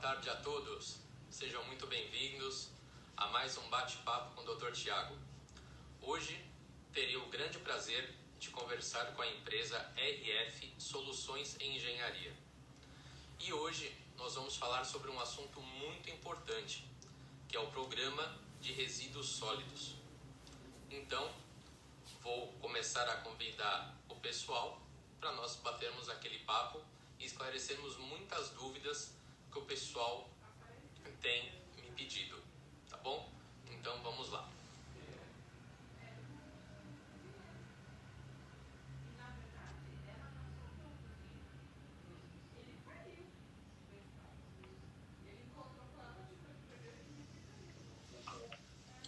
tarde a todos. Sejam muito bem-vindos a mais um bate-papo com o Dr. Tiago. Hoje terei o grande prazer de conversar com a empresa RF Soluções em Engenharia. E hoje nós vamos falar sobre um assunto muito importante, que é o programa de resíduos sólidos. Então, vou começar a convidar o pessoal para nós batermos aquele papo e esclarecermos muitas dúvidas que o pessoal tem me pedido, tá bom? Então vamos lá.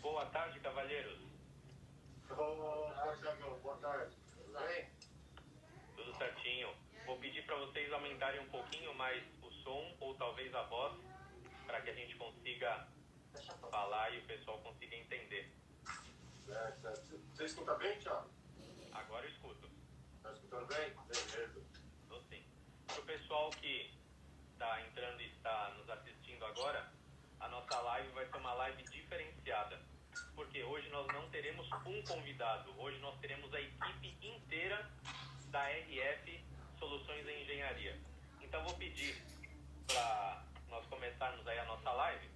Boa tarde, cavalheiros. Olá, Thiagão. Boa tarde. Tudo bem? Tudo certinho. Vou pedir para vocês aumentarem um pouquinho mais o som ou talvez a voz para que a gente consiga falar e o pessoal consiga entender. Certo. Você escuta bem, Thiago? Agora eu escuto. Está escutando bem? Beleza. Estou sim. Para o pessoal que está entrando e está nos assistindo agora, a nossa live vai ser uma live diferenciada. Porque hoje nós não teremos um convidado. Hoje nós teremos a equipe inteira da RF Soluções em Engenharia. Então vou pedir para nós começarmos aí a nossa live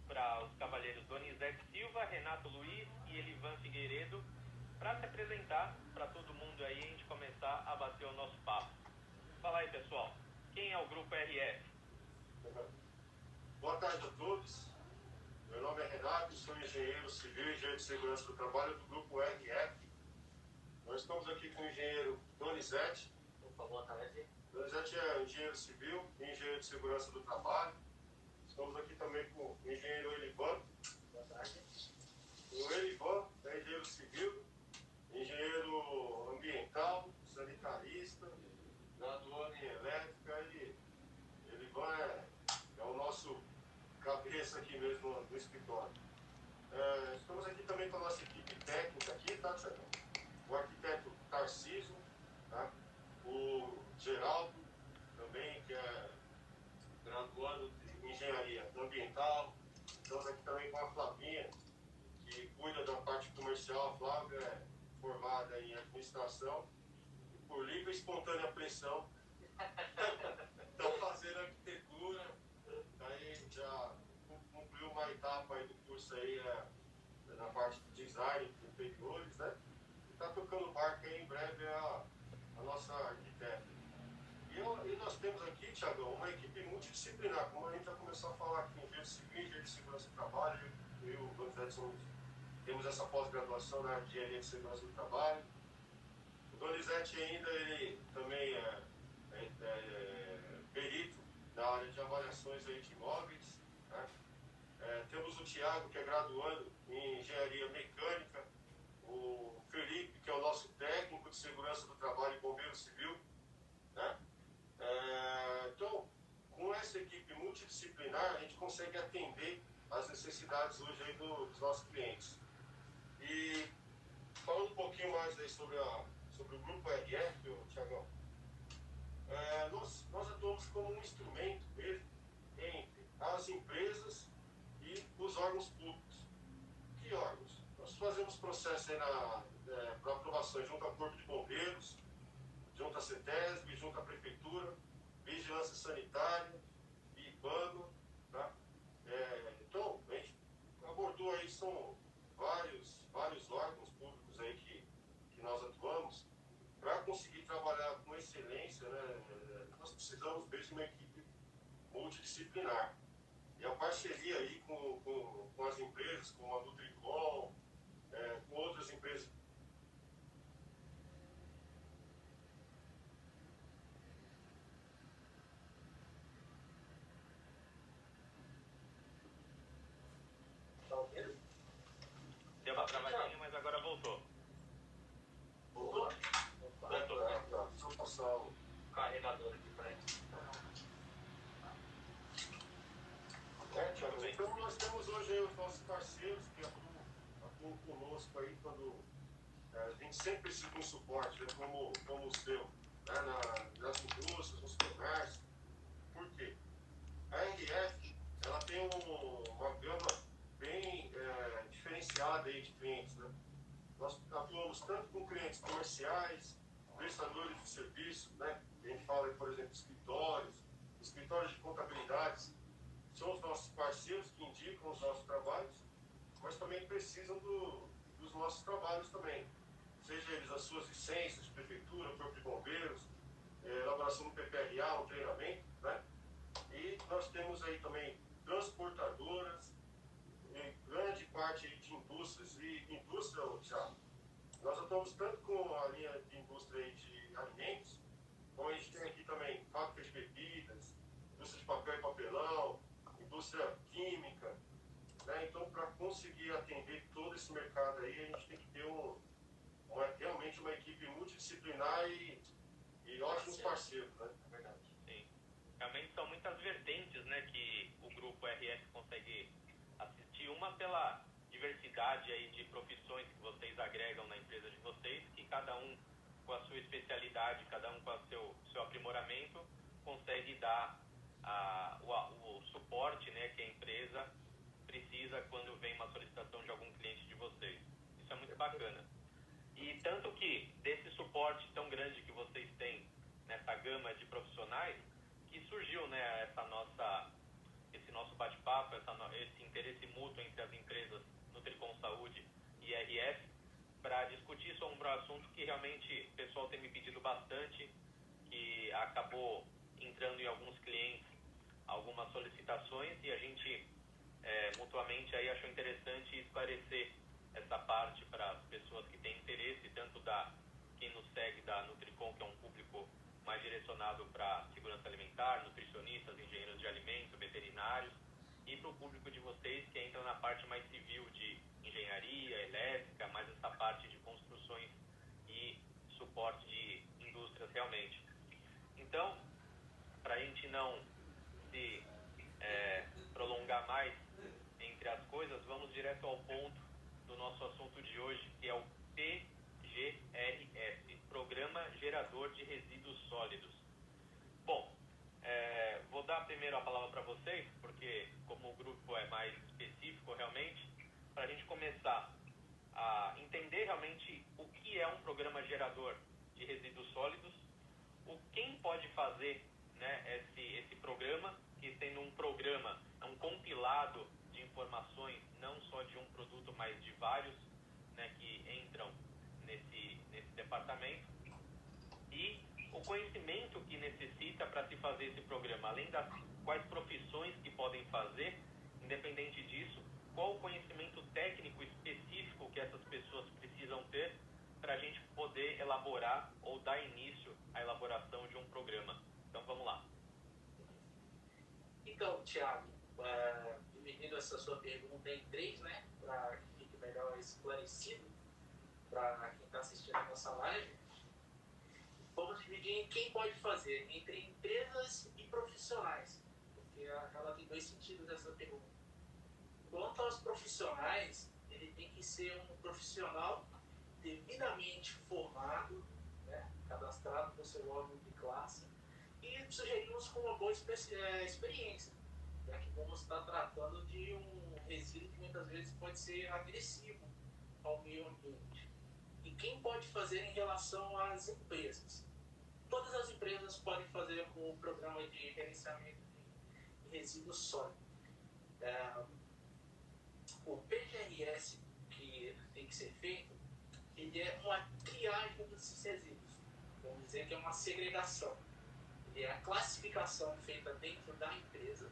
para os cavalheiros Donizete Silva, Renato Luiz e Elivan Figueiredo para se apresentar para todo mundo aí e a gente começar a bater o nosso papo. Fala aí, pessoal. Quem é o Grupo RF? Boa tarde a todos. Meu nome é Renato, sou engenheiro civil e engenheiro de segurança do trabalho do Grupo RF. Nós estamos aqui com o engenheiro Donizete. Boa tarde. Donizete é engenheiro civil e engenheiro de segurança do trabalho. Estamos aqui também com o engenheiro Elivan. Boa tarde. O Elivan é engenheiro civil, engenheiro ambiental, sanitarista, graduando em elétrica e Elivan é o nosso cabeça aqui mesmo no escritório. Estamos aqui também com a nossa equipe técnica aqui, tá, Thiago? O arquiteto Tarcísio, tá? O Geraldo também, que é graduando em engenharia ambiental. Estamos aqui também com a Flavinha, que cuida da parte comercial. A Flávia é formada em administração e por livre e espontânea pressão está fazendo arquitetura. Aí já concluiu uma etapa aí do curso aí na parte de design de interiores, né? E está tocando barco aí, em breve a nossa arquiteta. E nós temos aqui, Thiagão, uma equipe multidisciplinar, como a gente já começou a falar aqui, engenheiro civil, engenheiro de segurança do trabalho, eu e o Donizete temos essa pós-graduação na engenharia de segurança do trabalho. O Donizete ainda, ele também é perito na área de avaliações aí de imóveis, né? Temos o Tiago, que é graduando em engenharia mecânica, o Felipe, que é o nosso técnico de segurança do trabalho e bombeiro civil, né? Então, com essa equipe multidisciplinar, a gente consegue atender as necessidades hoje aí dos nossos clientes. E falando um pouquinho mais aí sobre o Grupo RF, Tiagão, nós atuamos como um instrumento mesmo entre as empresas e os órgãos públicos. Que órgãos? Nós fazemos processo aí para aprovação junto ao Corpo de Bombeiros, junto à CETESB, junto à Prefeitura, Vigilância Sanitária, IBAMA, tá? Então, a gente abordou aí, são vários órgãos públicos aí que nós atuamos. Para conseguir trabalhar com excelência, né, nós precisamos mesmo de uma equipe multidisciplinar. E a parceria aí com as empresas, como a Nutricom, com outras empresas. Tá ouvindo? Deu uma travadinha, mas agora voltou. Boa. Opa. Deixa eu passar o Carregador aqui pra ele. Thiago. Então nós temos hoje aí os nossos parceiros que atuam conosco aí quando a gente sempre precisa de um suporte, né, como o seu, né, nas indústrias, nos comércios. Por quê? A RF uma gama bem diferenciada aí de clientes, né? Nós atuamos tanto com clientes comerciais, prestadores de serviço, né? A gente fala, por exemplo, escritórios de contabilidades, são os nossos parceiros que indicam os nossos trabalhos, mas também precisam dos nossos trabalhos também, seja eles as suas licenças de prefeitura, corpo de bombeiros, elaboração do PPRA, um treinamento, né? E nós temos aí também transportadoras, grande parte de indústrias, e indústria, Thiago, nós atuamos tanto com a linha de indústria aí de alimentos, como a gente tem aqui também fábrica de bebidas, indústria de papel e papelão, indústria química, né? Então, para conseguir atender todo esse mercado aí, a gente tem que ter realmente uma equipe multidisciplinar e ótimos parceiros, né? É verdade. Sim. Realmente são muitas vertentes, né, que o grupo RF consegue assistir. Uma pela diversidade aí de profissões que vocês agregam na empresa de vocês, que cada um com a sua especialidade, cada um com o seu aprimoramento, consegue dar o suporte, né, que a empresa precisa quando vem uma solicitação de algum cliente de vocês. Isso é muito bacana. E tanto que desse suporte tão grande que vocês têm nessa gama de profissionais, que surgiu, né, esse nosso bate-papo, esse interesse mútuo entre as empresas Nutricom Saúde e RF, para discutir sobre um assunto que realmente o pessoal tem me pedido bastante, que acabou entrando em alguns clientes algumas solicitações, e a gente mutuamente aí achou interessante esclarecer essa parte para as pessoas que têm interesse, tanto quem nos segue da Nutricom, que é um público mais direcionado para segurança alimentar, nutricionistas, engenheiros de alimentos, veterinários, e para o público de vocês que entra na parte mais civil de engenharia, elétrica, mais essa parte de construções e suporte de indústrias realmente. Então, para a gente não se prolongar mais entre as coisas, vamos direto ao ponto do nosso assunto de hoje, que é o PGRS, Programa Gerador de Resíduos Sólidos. Bom, vou dar primeiro a palavra para vocês, porque como o grupo é mais específico realmente, para a gente começar a entender realmente o que é um programa gerador de resíduos sólidos, quem pode fazer, né, esse programa, que sendo um programa, é um compilado de informações, não só de um produto, mas de vários, né, que entram nesse departamento, e o conhecimento que necessita para se fazer esse programa, além das quais profissões que podem fazer, independente disso, qual o conhecimento técnico específico que essas pessoas precisam ter para a gente poder elaborar ou dar início à elaboração de um programa. Então, vamos lá. Então, Thiago, dividindo essa sua pergunta em três, né, para que fique melhor esclarecido para quem está assistindo a nossa live, vamos dividir em quem pode fazer, entre empresas e profissionais, porque ela tem dois sentidos essa pergunta. Quanto aos profissionais, ele tem que ser um profissional devidamente formado, né, cadastrado no seu órgão de classe, e sugerimos com uma boa experiência, já que vamos estar tratando de um resíduo que muitas vezes pode ser agressivo ao meio ambiente. E quem pode fazer em relação às empresas? Todas as empresas podem fazer o programa de gerenciamento de resíduos sólidos. O PGRS que tem que ser feito, ele é uma triagem desses resíduos. Vamos dizer que é uma segregação. Ele é a classificação feita dentro da empresa,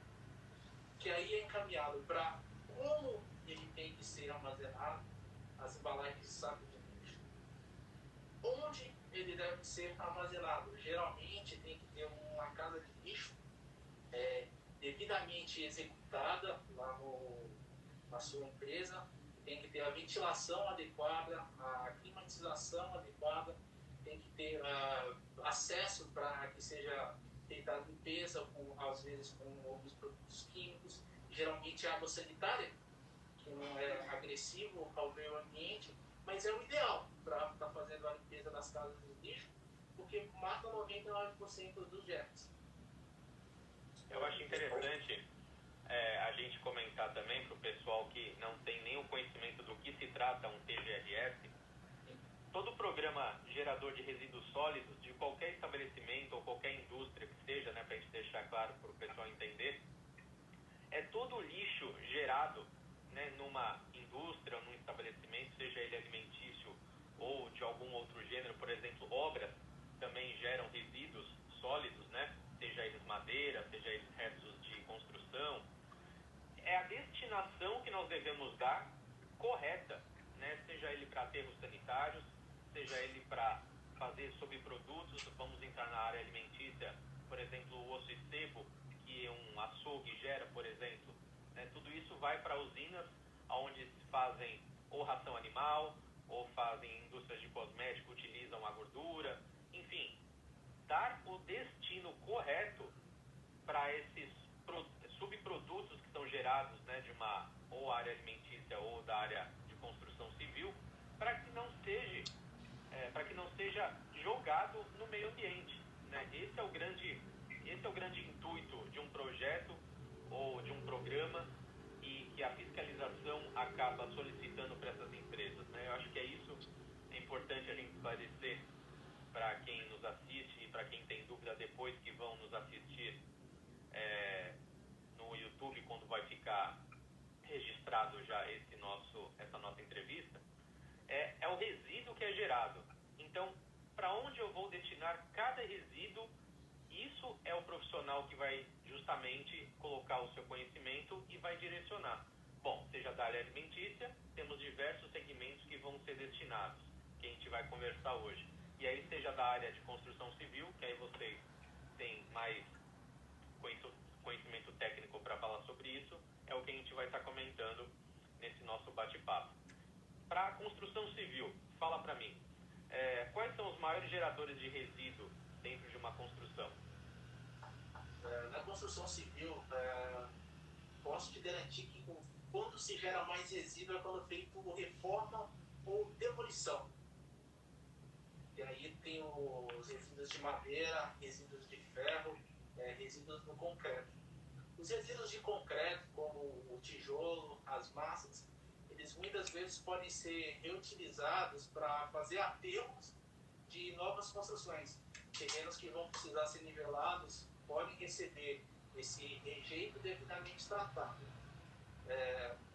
que aí é encaminhado para como ele tem que ser armazenado, as embalagens de saco de lixo, onde ele deve ser armazenado. Geralmente tem que ter uma casa de lixo devidamente executada lá na sua empresa, tem que ter a ventilação adequada, a climatização adequada, tem que ter acesso para que seja feita a limpeza, às vezes com alguns produtos químicos, geralmente água sanitária, que não é agressivo ao meio ambiente, mas é o ideal para estar fazendo a limpeza das casas de lixo, porque mata 99% dos germes. Eu acho interessante a gente de resíduos sólidos de qualquer estabelecimento ou qualquer indústria que seja, né, para a gente deixar claro para o pessoal entender, é todo o lixo gerado, né, numa indústria ou num estabelecimento, seja ele alimentício ou de algum outro gênero. Por exemplo, obras também geram resíduos sólidos, né, seja eles madeira, seja eles restos de construção. É a destinação que nós devemos dar correta, né, seja ele para aterros sanitários, seja ele para fazer subprodutos. Vamos entrar na área alimentícia, por exemplo, o osso e sebo, que um açougue gera, por exemplo, né? Tudo isso vai para usinas onde se fazem ou ração animal, ou fazem indústrias de cosméticos, utilizam a gordura, enfim, dar o destino correto para esses subprodutos que são gerados, né, de uma ou área alimentícia ou da área de construção civil, para que não seja jogado no meio ambiente, né? Esse é o grande intuito de um projeto ou de um programa, e que a fiscalização acaba solicitando para essas empresas, né? Eu acho que é importante a gente esclarecer para quem nos assiste e para quem tem dúvida depois que vão nos assistir no YouTube, quando vai ficar registrado já essa nossa entrevista. É o resíduo que é gerado. Então, para onde eu vou destinar cada resíduo, isso é o profissional que vai justamente colocar o seu conhecimento e vai direcionar. Bom, seja da área alimentícia, temos diversos segmentos que vão ser destinados, que a gente vai conversar hoje. E aí, seja da área de construção civil, que aí vocês têm mais conhecimento técnico para falar sobre isso, é o que a gente vai estar comentando nesse nosso bate-papo. Para a construção civil, fala para mim, quais são os maiores geradores de resíduo dentro de uma construção? Na construção civil, posso te garantir que quando se gera mais resíduo é quando é feito reforma ou demolição. E aí tem os resíduos de madeira, resíduos de ferro, resíduos do concreto. Os resíduos de concreto, como o tijolo, as massas, eles muitas vezes podem ser reutilizados para fazer aterros de novas construções. Terrenos que vão precisar ser nivelados podem receber esse rejeito devidamente tratado.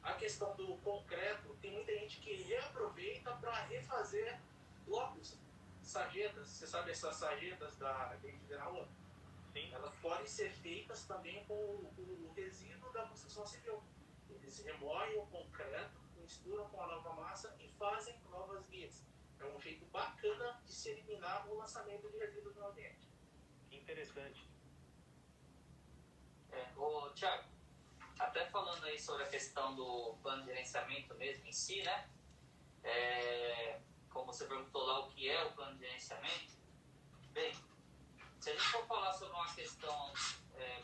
A questão do concreto, tem muita gente que reaproveita para refazer blocos, sarjetas. Você sabe essas sarjetas da Verão? Sim. Elas podem ser feitas também com o resíduo da construção civil. Eles remoem o concreto, misturam com a nova massa e fazem novas vias. É um jeito bacana de se eliminar o lançamento de resíduos no ambiente. Interessante. Ô, Thiago, até falando aí sobre a questão do plano de gerenciamento mesmo em si, né? Como você perguntou lá o que é o plano de gerenciamento, bem, se a gente for falar sobre uma questão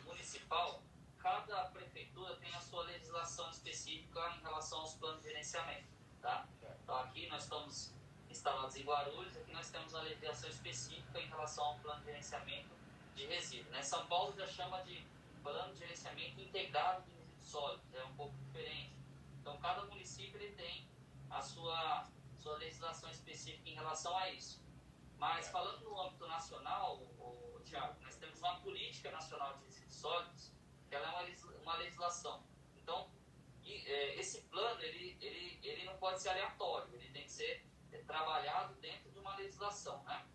municipal, cada prefeitura tem a sua legislação específica em relação aos planos de gerenciamento, tá? Então aqui nós estamos instalados em Guarulhos, aqui nós temos uma legislação específica em relação ao plano de gerenciamento de resíduos, né? São Paulo já chama de plano de gerenciamento integrado de resíduos sólidos, é um pouco diferente. Então cada município ele tem a sua legislação específica em relação a isso. Mas falando no âmbito nacional, Thiago, nós temos uma política nacional de resíduos sólidos, que ela é uma legislação. Então, esse plano ele não pode ser aleatório, ele tem que ser trabalhado dentro de uma legislação, né?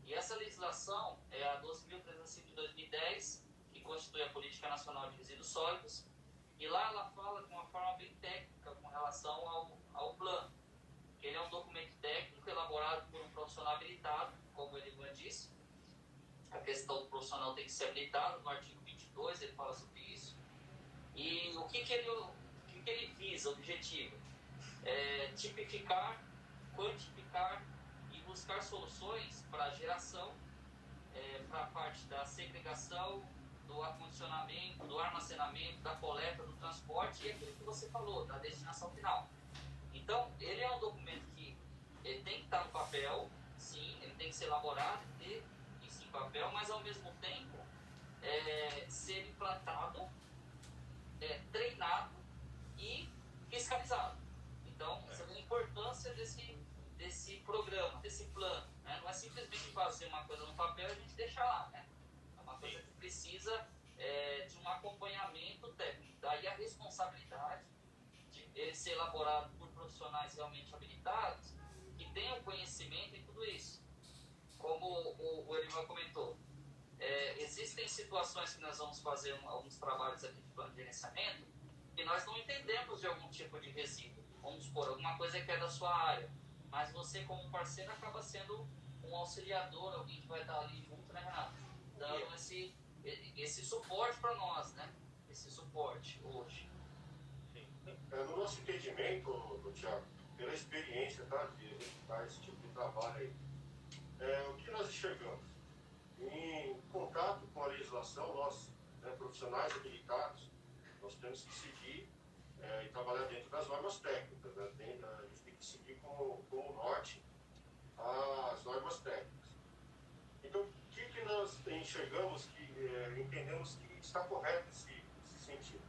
E essa legislação é a 12.305 de 2010, que constitui a Política Nacional de Resíduos Sólidos, e lá ela fala de uma forma bem técnica com relação ao plano. Ele é um documento técnico elaborado por um profissional habilitado, como o Elivan disse. A questão do profissional tem que ser habilitado, no artigo 22 ele fala sobre isso. E o que ele visa, o objetivo? Tipificar, quantificar e buscar soluções para a geração, para a parte da segregação, do acondicionamento, do armazenamento, da coleta, do transporte e aquilo que você falou, da destinação final. Então, ele é um documento que ele tem que estar no papel, sim, ele tem que ser elaborado e ter isso em papel, mas ao mesmo tempo ser implantado, treinado e fiscalizado. Então, essa é a importância desse programa, desse plano, né? Não é simplesmente fazer uma coisa no papel e a gente deixar lá, né? É uma coisa que precisa de um acompanhamento técnico. Daí a responsabilidade de ele ser elaborado por profissionais realmente habilitados que tenham conhecimento em tudo isso. Como o Erivan comentou, existem situações que nós vamos fazer alguns trabalhos aqui de plano de gerenciamento que nós não entendemos de algum tipo de resíduo. Vamos supor, alguma coisa que é da sua área, mas você como parceiro acaba sendo um auxiliador, alguém que vai estar ali junto, né, Renato? Dando esse suporte para nós, né? Esse suporte hoje. No nosso entendimento, Thiago, pela experiência, tá, de executar esse tipo de trabalho aí, o que nós enxergamos? Em contato com a legislação, nós, profissionais habilitados, nós temos que seguir e trabalhar dentro das normas técnicas, né? A gente tem que seguir como norte as normas técnicas. Então, o que nós enxergamos, entendemos que está correto nesse sentido?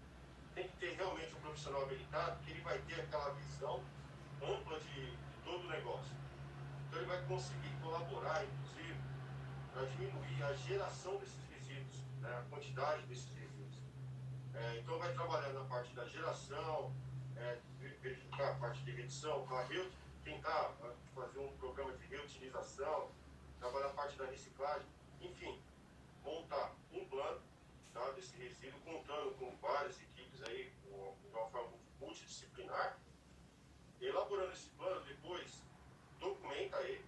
Tem que ter realmente um profissional habilitado que ele vai ter aquela visão ampla de todo o negócio. Então, ele vai conseguir colaborar, inclusive, para diminuir a geração desses resíduos, né? A quantidade desses resíduos. Então, vai trabalhar na parte da geração, verificar a parte de redução, tentar fazer um programa de reutilização, trabalhar a parte da reciclagem, enfim, montar um plano, tá, desse resíduo, contando com várias equipes aí, de uma forma multidisciplinar. Elaborando esse plano, depois documenta ele,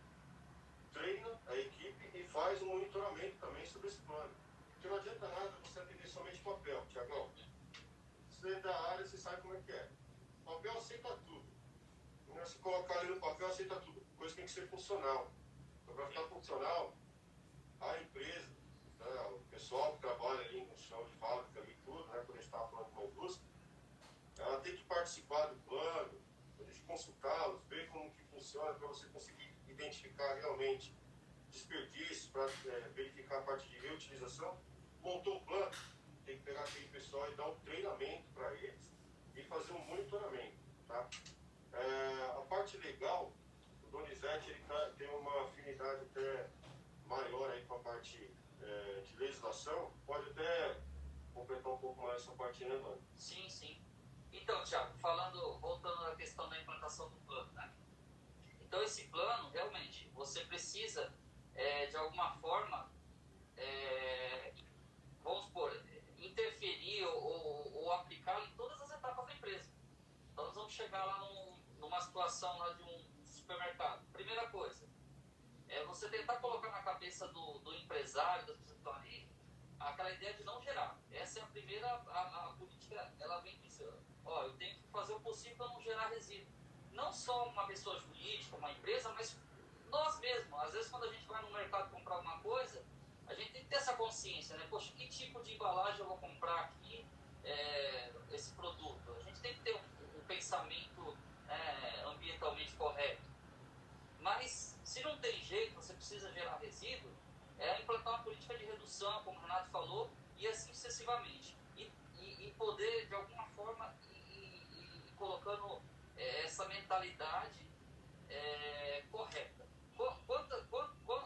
treina a equipe e faz um monitoramento também sobre esse plano. Porque não adianta nada você atender somente papel, Tiagão. Você é da área, você sabe como é que é. O papel aceita tudo. Se colocar ali no papel, aceita tudo. Coisa tem que ser funcional. Então, para ficar funcional, a empresa, né, o pessoal que trabalha ali no chão de fábrica e tudo, né, quando a gente está falando com a indústria, ela tem que participar do plano, a gente consultá-los, ver como que funciona, para você conseguir identificar realmente desperdícios, para verificar a parte de reutilização. Montou um plano, tem que pegar aquele pessoal e dar um treinamento para eles e fazer um monitoramento, tá? A parte legal, o Donizete ele tem uma afinidade até maior aí com a parte de legislação, pode até completar um pouco mais essa parte, né, mano? Sim, sim. Então, Thiago, voltando à questão da implantação do plano, né? Então, esse plano, realmente, você precisa, de alguma forma, vamos supor, interferir ou aplicar em todas as etapas da empresa. Então, nós vamos chegar lá numa situação lá de um supermercado. Primeira coisa, você tentar colocar na cabeça do empresário, das pessoas que estão ali, aquela ideia de não gerar. Essa é a primeira, a política, ela vem dizendo, eu tenho que fazer o possível para não gerar resíduo. Não só uma pessoa jurídica, uma empresa, mas nós mesmos. Às vezes, quando a gente vai no mercado comprar alguma coisa, a gente tem que ter essa consciência, né? Poxa, que tipo de embalagem eu vou comprar aqui, esse produto? A gente tem que ter um pensamento ambientalmente correto. Mas, se não tem jeito, você precisa gerar resíduo, implantar uma política de redução, como o Renato falou, e assim sucessivamente. E poder, de alguma forma, ir colocando essa mentalidade correta.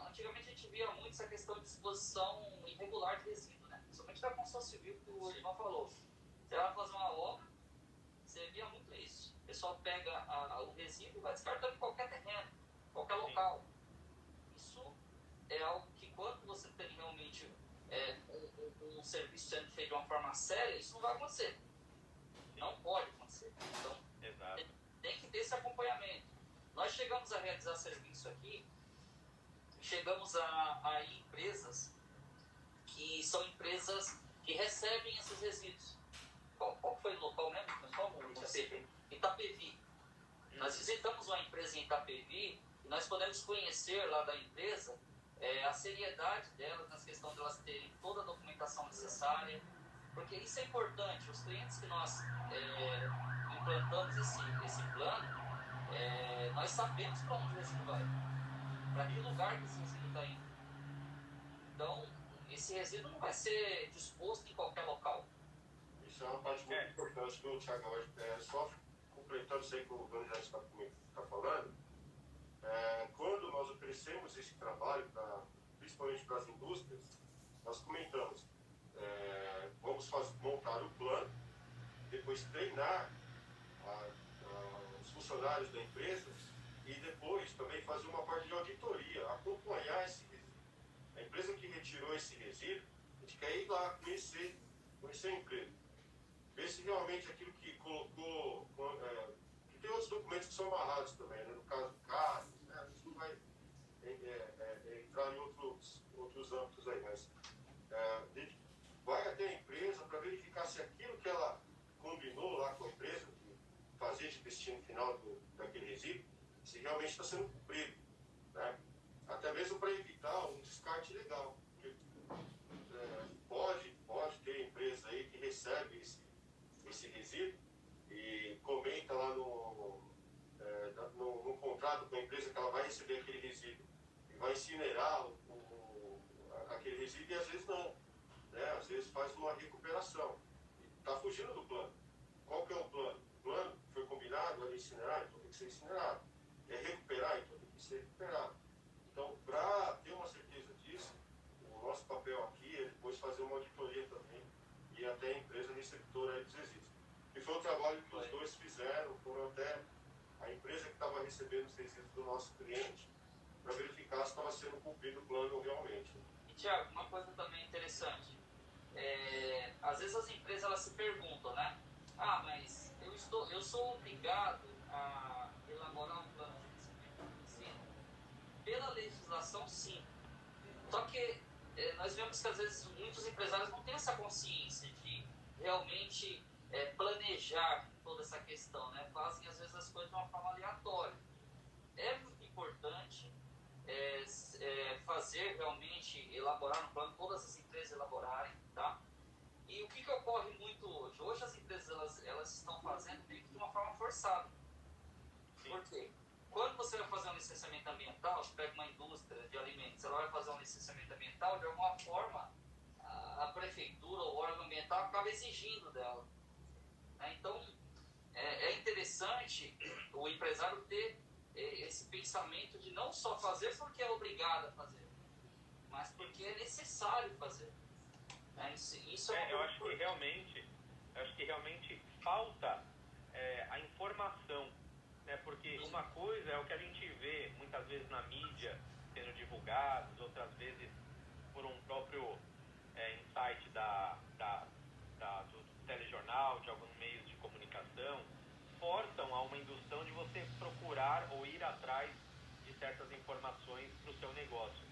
Antigamente a gente via muito essa questão de disposição irregular de resíduo, né? Principalmente da construção civil, que o Ivan falou. Você vai fazer uma obra, você via muito isso. O pessoal pega o resíduo e vai descartando em qualquer terreno, qualquer local. Isso é algo que, quando você tem realmente um serviço sendo feito de uma forma séria, isso não vai acontecer. Não pode acontecer. Então, tem que ter esse acompanhamento. Nós chegamos a realizar serviço aqui, chegamos a empresas que são empresas que recebem esses resíduos. Qual foi o local mesmo? Itapevi. Nós visitamos uma empresa em Itapevi e nós podemos conhecer lá da empresa a seriedade delas, nas questões de elas terem toda a documentação necessária, porque isso é importante. Os clientes que nós implantamos esse plano, nós sabemos para onde o resíduo vai, para que lugar que esse resíduo está indo. Então, esse resíduo não vai ser disposto em qualquer local. Isso é uma parte muito importante que o Thiago hoje, só completando isso aí que o Doni já está falando, quando nós oferecemos esse trabalho, principalmente para as indústrias, nós comentamos, vamos montar o plano, depois treinar os funcionários da empresa e depois também fazer uma parte de auditoria, acompanhar esse resíduo. A empresa que retirou esse resíduo, a gente quer ir lá conhecer a empresa, ver se realmente aquilo que colocou, que tem outros documentos que são amarrados também, né? No caso do caso, né? A gente não vai entrar em outros âmbitos aí, mas vai até a empresa para verificar se aquilo que ela combinou lá com a empresa, de fazer de destino final daquele resíduo, se realmente está sendo cumprido, né? Até mesmo para evitar um descarte ilegal. Porque, pode ter empresa aí que recebe esse resíduo e comenta lá no contrato com a empresa que ela vai receber aquele resíduo e vai incinerar aquele resíduo e às vezes não, né? Às vezes faz uma recuperação e está fugindo do plano. Qual que é o plano? O plano foi combinado a incinerar, então tem que ser incinerado. É recuperar, então tem que ser recuperado. Então, para ter uma certeza disso, o nosso papel aqui é depois fazer uma auditoria também e até a empresa receptora dos resíduos. E foi um trabalho que os dois fizeram, foram até a empresa que estava recebendo os resíduos do nosso cliente para verificar se estava sendo cumprido o plano realmente. E, Tiago, uma coisa também interessante, às vezes as empresas elas se perguntam, né? Ah, mas eu sou obrigado a elaborar um plano de gerenciamento de resíduos? Pela legislação, sim. Só que nós vemos que às vezes muitos empresários não têm essa consciência de realmente planejar toda essa questão, né? Fazem às vezes as coisas de uma forma aleatória. É muito importante fazer realmente, elaborar um plano, todas as empresas elaborarem, tá? E o que ocorre muito hoje? Hoje as empresas elas estão fazendo meio que de uma forma forçada. Sim. Por quê? Quando você vai fazer um licenciamento ambiental, você pega uma indústria de alimentos, ela vai fazer um licenciamento ambiental, de alguma forma a prefeitura ou o órgão ambiental acaba exigindo dela. Então, é interessante o empresário ter esse pensamento de não só fazer porque é obrigado a fazer, mas porque é necessário fazer. Isso eu acho que realmente falta a informação, né? Porque uma coisa é o que a gente vê muitas vezes na mídia sendo divulgados, outras vezes por um próprio insight do telejornal, de alguns meios de comunicação, forçam a uma indução de você procurar ou ir atrás de certas informações para o seu negócio.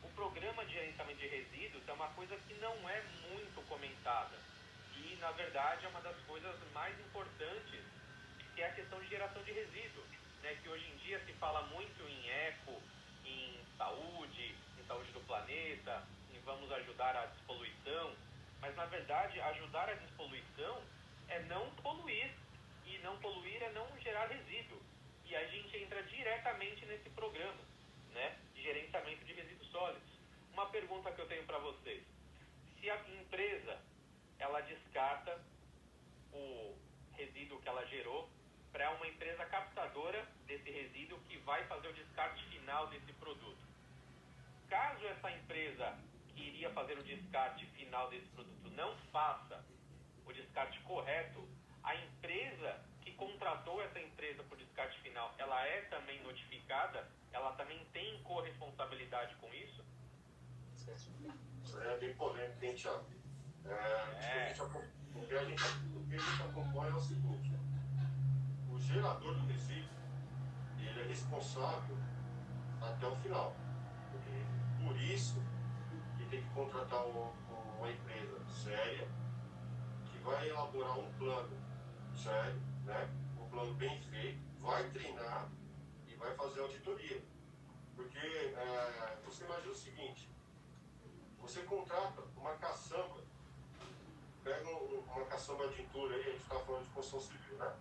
O programa de gerenciamento de resíduos é uma coisa que não é muito comentada e, na verdade, é uma das coisas mais importantes, que é a questão de geração de resíduos, né? Que hoje em dia se fala muito em eco, em saúde do planeta, em vamos ajudar a despoluição, mas, na verdade, ajudar a despoluição é não poluir, e não poluir é não gerar resíduo. E a gente entra diretamente nesse programa, né, de gerenciamento de resíduos sólidos. Uma pergunta que eu tenho para vocês: se a empresa ela descarta o resíduo que ela gerou para uma empresa captadora desse resíduo que vai fazer o descarte final desse produto, caso essa empresa que iria fazer o descarte final desse produto não faça o descarte correto, a empresa que contratou essa empresa para o descarte final, ela é também notificada? Ela também tem corresponsabilidade com isso? É bem polêmico, hein, Thiago? O que a gente acompanha é o seguinte: o gerador do resíduo, ele é responsável até o final. Por isso que tem que contratar uma empresa séria que vai elaborar um plano sério, né? Um plano bem feito, vai treinar e vai fazer auditoria. Porque você imagina o seguinte: você contrata uma caçamba, pega uma caçamba de entulho aí, a gente está falando de construção civil, né?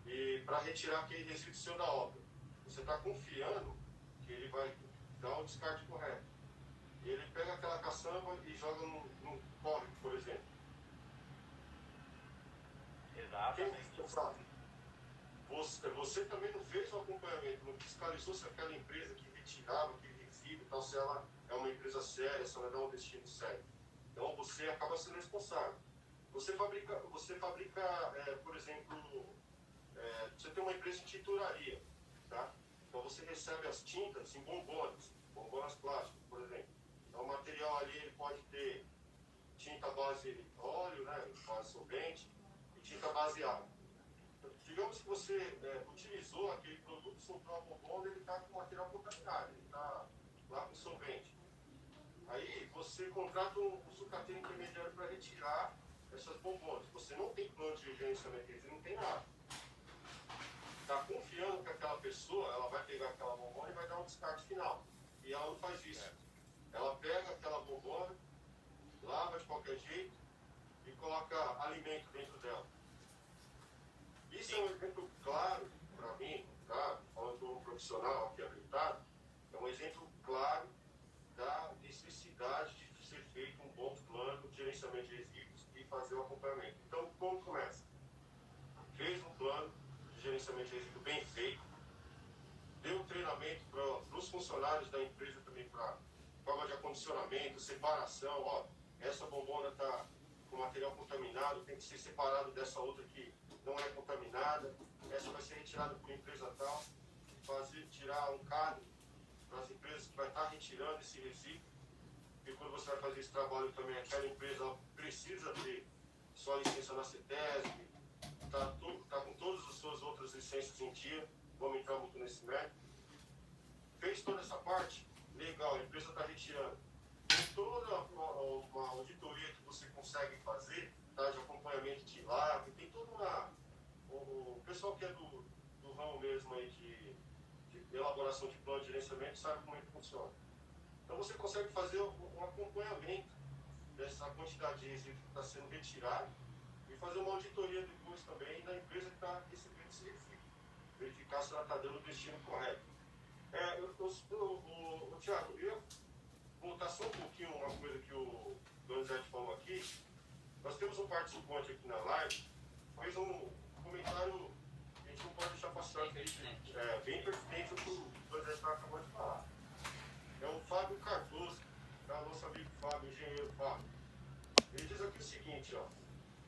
E para retirar aquele resíduo seu da obra, você está confiando que ele vai dar o descarte correto. Ele pega aquela caçamba e joga num córrego, por exemplo. Exatamente. Você também não fez o acompanhamento, não fiscalizou se aquela empresa que retirava aquele resíduo, tal, se ela é uma empresa séria, se ela dá um destino sério. Então você acaba sendo responsável. Você fabrica por exemplo, você tem uma empresa de tinturaria, tá? Então você recebe as tintas em bombonas plásticas, por exemplo. Então o material ali ele pode ter tinta base óleo, né, base solvente, e tinta base água. Digamos que você utilizou aquele produto, soltou a bombona, ele está com material contaminado, ele está lá com solvente. Aí você contrata um sucateiro intermediário para retirar essas bombonas. Você não tem plano de gerenciamento, não tem nada. Está confiando que aquela pessoa ela vai pegar aquela bombona e vai dar um descarte final. E ela não faz isso. Ela pega aquela bombona, lava de qualquer jeito e coloca alimento dentro dela. Isso é um exemplo claro para mim, tá? Falando como profissional aqui habilitado, é um exemplo claro da necessidade de ser feito um bom plano de gerenciamento de resíduos e fazer o acompanhamento. Então, como começa? Fez um plano de gerenciamento de resíduos bem feito, deu treinamento para os funcionários da empresa também para forma de acondicionamento, separação, ó, essa bombona está com material contaminado, tem que ser separado dessa outra que não é contaminada, essa vai ser retirada por empresa tal, tirar um cado para as empresas que vai estar retirando esse resíduo, e quando você vai fazer esse trabalho também, aquela empresa precisa ter sua licença na CETESB, está com todas as suas outras licenças em dia, vamos entrar muito nesse método. Fez toda essa parte, legal, a empresa está retirando. Tem toda uma auditoria que você consegue fazer, tá, de acompanhamento de lab, tem toda o pessoal que é do ramo mesmo aí de elaboração de plano de gerenciamento sabe como é que funciona. Então você consegue fazer um acompanhamento dessa quantidade de resíduo que está sendo retirado e fazer uma auditoria depois também da empresa que está recebendo esse resíduo. Verificar se ela está dando o destino correto. Thiago, eu ia voltar só um pouquinho uma coisa que o Donizete falou aqui. Nós temos um participante aqui na live, fez um comentário que a gente não pode deixar passar, bem pertinente o que o Donizete acabou de falar. É o Fábio Cardoso, tá? Nosso amigo Fábio, engenheiro Fábio. Ele diz aqui o seguinte, ó,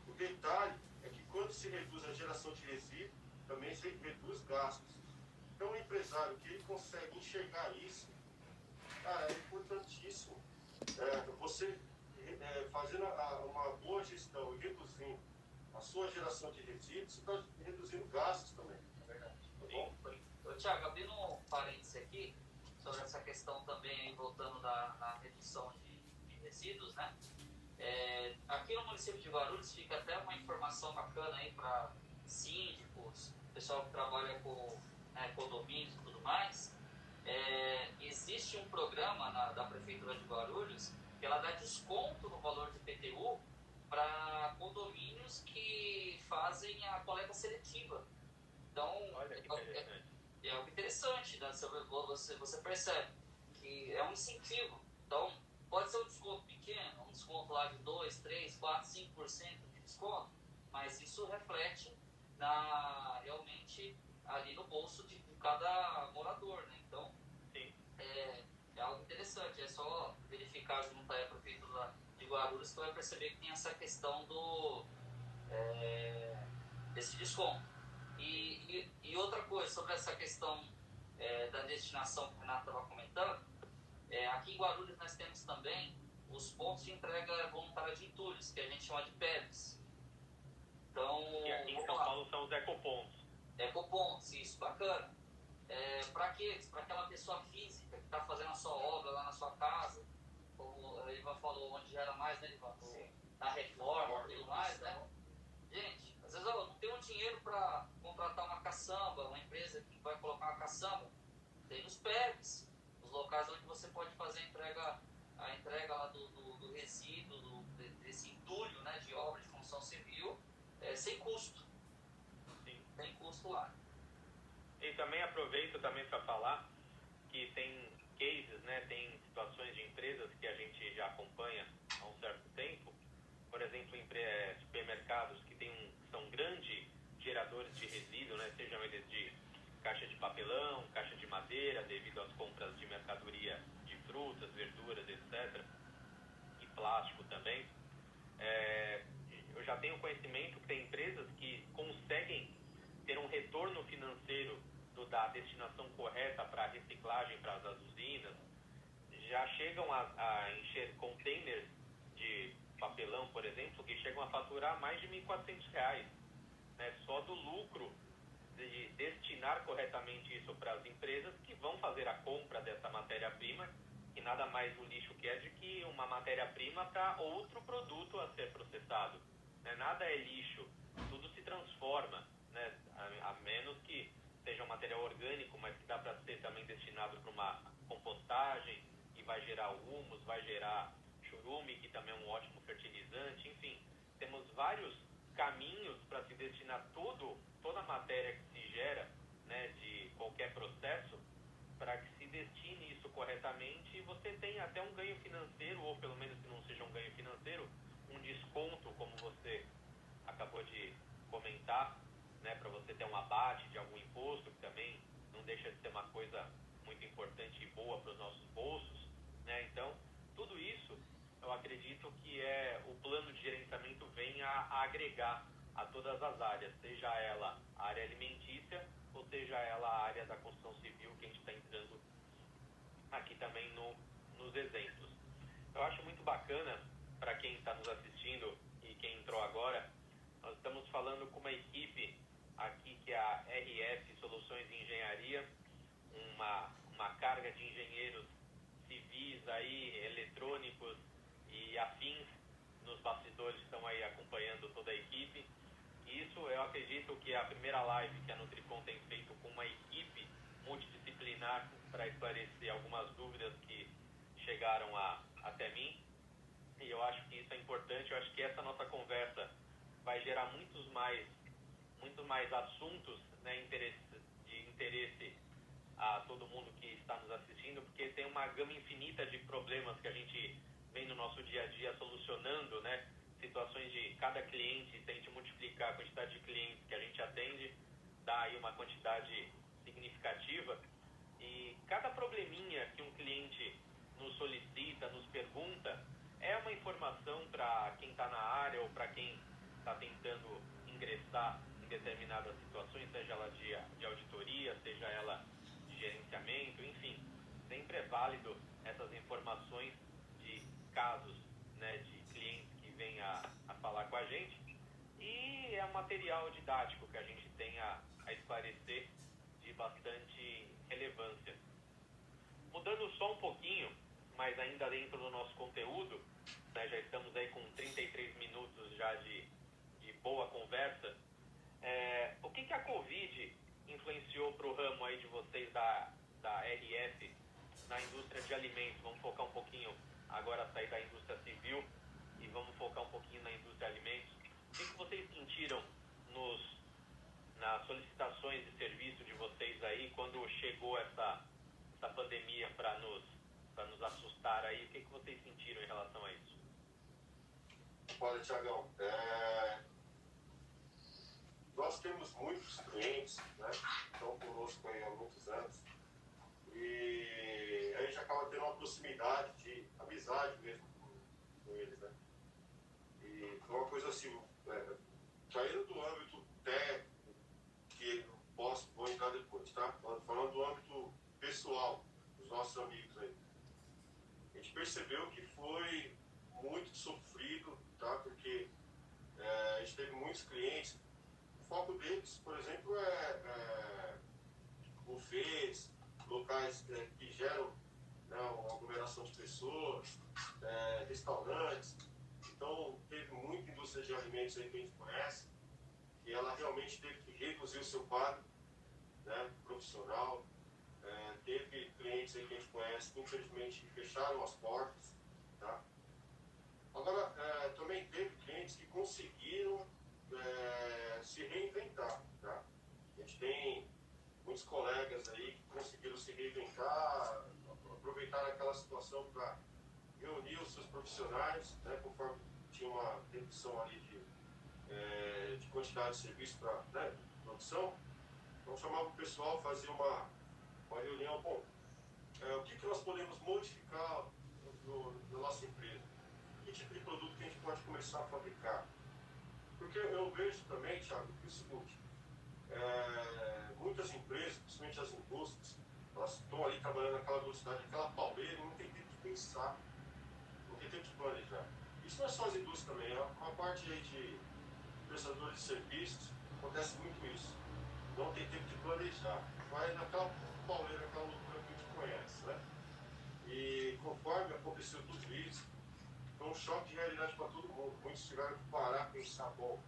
o detalhe é que quando se reduz a geração de resíduo, também se reduz gastos. Então o empresário que ele consegue enxergar isso, cara, é importantíssimo. Você fazendo uma boa gestão e reduzindo a sua geração de resíduos, você está reduzindo gastos também. É verdade. Tá bom? Tiago, abrindo um parênteses aqui, sobre essa questão também, voltando na redução de resíduos, né? Aqui no município de Guarulhos fica até uma informação bacana aí para síndicos, pessoal que trabalha com condomínios e tudo mais. Existe um programa da Prefeitura de Guarulhos que ela dá desconto no valor de PTU para condomínios que fazem a coleta seletiva. Então, olha que interessante. É algo interessante, né? Você percebe que é um incentivo. Então, pode ser um desconto pequeno, um desconto lá de 2, 3, 4, 5% de desconto, mas isso reflete realmente ali no bolso de cada morador, né? Então, sim, é algo interessante. É só verificar junto à Prefeitura de Guarulhos que vai perceber que tem essa questão desse desconto. E outra coisa, sobre essa questão da destinação que o Renato estava comentando, aqui em Guarulhos nós temos também os pontos de entrega voluntária de entulhos, que a gente chama de PEVs. Então, e aqui em São Paulo são os ecopontos. Ecopontos, isso, bacana. Para quê? Para aquela pessoa física que está fazendo a sua obra lá na sua casa, como o Ivan falou, onde gera mais, né, Ivan? Na reforma e tudo mais, né? Gente, às vezes eu não tenho dinheiro para contratar uma caçamba, uma empresa que vai colocar uma caçamba. Tem os PEVs, os locais onde você pode fazer a entrega lá do resíduo, desse entulho, né, de obra de construção civil, sem custo. Sim. Sem custo lá. E também aproveito também para falar que tem cases, né, tem situações de empresas que a gente já acompanha há um certo tempo. Por exemplo, supermercados que são grandes geradores de resíduo, né, sejam eles de caixa de papelão, caixa de madeira, devido às compras de mercadoria de frutas, verduras, etc. E plástico também. Eu já tenho conhecimento que tem empresas que conseguem ter um retorno financeiro da destinação correta para a reciclagem para as usinas, já chegam a encher containers de papelão, por exemplo, que chegam a faturar mais de R$ 1.400, né, só do lucro de destinar corretamente isso para as empresas que vão fazer a compra dessa matéria-prima, que nada mais o lixo que é de que uma matéria-prima para outro produto a ser processado. Né? Nada é lixo, tudo se transforma, né? A menos que seja um material orgânico, mas que dá para ser também destinado para uma compostagem e vai gerar humus, vai gerar churume, que também é um ótimo fertilizante. Enfim, temos vários caminhos para se destinar toda a matéria que se gera, né, de qualquer processo, para que se destine isso corretamente e você tenha até um ganho financeiro, ou pelo menos se não seja um ganho financeiro, um desconto, como você acabou de comentar, né, para você ter um abate de algum imposto, que também não deixa de ser uma coisa muito importante e boa para os nossos bolsos, né? Então, tudo isso, eu acredito que o plano de gerenciamento vem a agregar a todas as áreas, seja ela a área alimentícia ou seja ela a área da construção civil, que a gente está entrando aqui também nos exemplos. Eu acho muito bacana, para quem está nos assistindo e quem entrou agora, nós estamos falando com uma equipe aqui que é a RF Soluções de Engenharia, uma carga de engenheiros civis aí, eletrônicos e afins nos bastidores, estão aí acompanhando toda a equipe. Isso eu acredito que é a primeira live que a Nutricom tem feito com uma equipe multidisciplinar para esclarecer algumas dúvidas que chegaram até mim. E eu acho que isso é importante, eu acho que essa nossa conversa vai gerar muitos mais assuntos, né, de interesse a todo mundo que está nos assistindo, porque tem uma gama infinita de problemas que a gente vem no nosso dia a dia solucionando, né, situações de cada cliente. Se a gente multiplicar a quantidade de clientes que a gente atende, dá aí uma quantidade significativa, e cada probleminha que um cliente nos solicita, nos pergunta, é uma informação para quem está na área ou para quem está tentando ingressar em determinadas situações, seja ela de auditoria, seja ela de gerenciamento, enfim. Sempre é válido essas informações de casos, né, de clientes que vêm a falar com a gente, e é um material didático que a gente tem a esclarecer de bastante relevância. Mudando só um pouquinho, mas ainda dentro do nosso conteúdo, né, já estamos aí com 33 minutos já de boa conversa. O que a Covid influenciou para o ramo aí de vocês da RF na indústria de alimentos? Vamos focar um pouquinho agora, sair da indústria civil e vamos focar um pouquinho na indústria de alimentos. O que vocês sentiram nas solicitações de serviço de vocês aí quando chegou essa pandemia para nos assustar aí? O que vocês sentiram em relação a isso? Olha, Tiagão, nós temos muitos clientes, né, que estão conosco aí há muitos anos, e a gente acaba tendo uma proximidade de amizade mesmo com eles, né? E foi uma coisa assim, saindo do âmbito técnico, que vou entrar depois, tá? Falando do âmbito pessoal, dos nossos amigos aí. A gente percebeu que foi muito sofrido, tá? Porque a gente teve muitos clientes. O foco deles, por exemplo, é buffets, locais que geram, né, uma aglomeração de pessoas, restaurantes. Então, teve muita indústria de alimentos aí que a gente conhece, e ela realmente teve que reduzir o seu quadro, né, profissional. Teve clientes aí que a gente conhece que, infelizmente, fecharam as portas, tá? Agora, também teve clientes que conseguiram se reinventar, tá? A gente tem muitos colegas aí que conseguiram se reinventar, aproveitar aquela situação para reunir os seus profissionais, né, conforme tinha uma redução ali de quantidade de serviço para, né, produção. Então chamava o pessoal, fazia uma reunião. Bom, o que nós podemos modificar na nossa empresa? Que tipo de produto que a gente pode começar a fabricar? Porque eu vejo também, Thiago, que é o seguinte, muitas empresas, principalmente as indústrias, elas estão ali trabalhando naquela velocidade, naquela pauleira, e não tem tempo de pensar, não tem tempo de planejar. Isso não é só as indústrias também, é uma parte aí de prestadores de serviços, acontece muito isso. Não tem tempo de planejar. Vai naquela pauleira, naquela loucura que a gente conhece, né? E conforme aconteceu tudo isso, foi um choque de realidade para todo mundo. Muitos tiveram que parar e pensar, bom,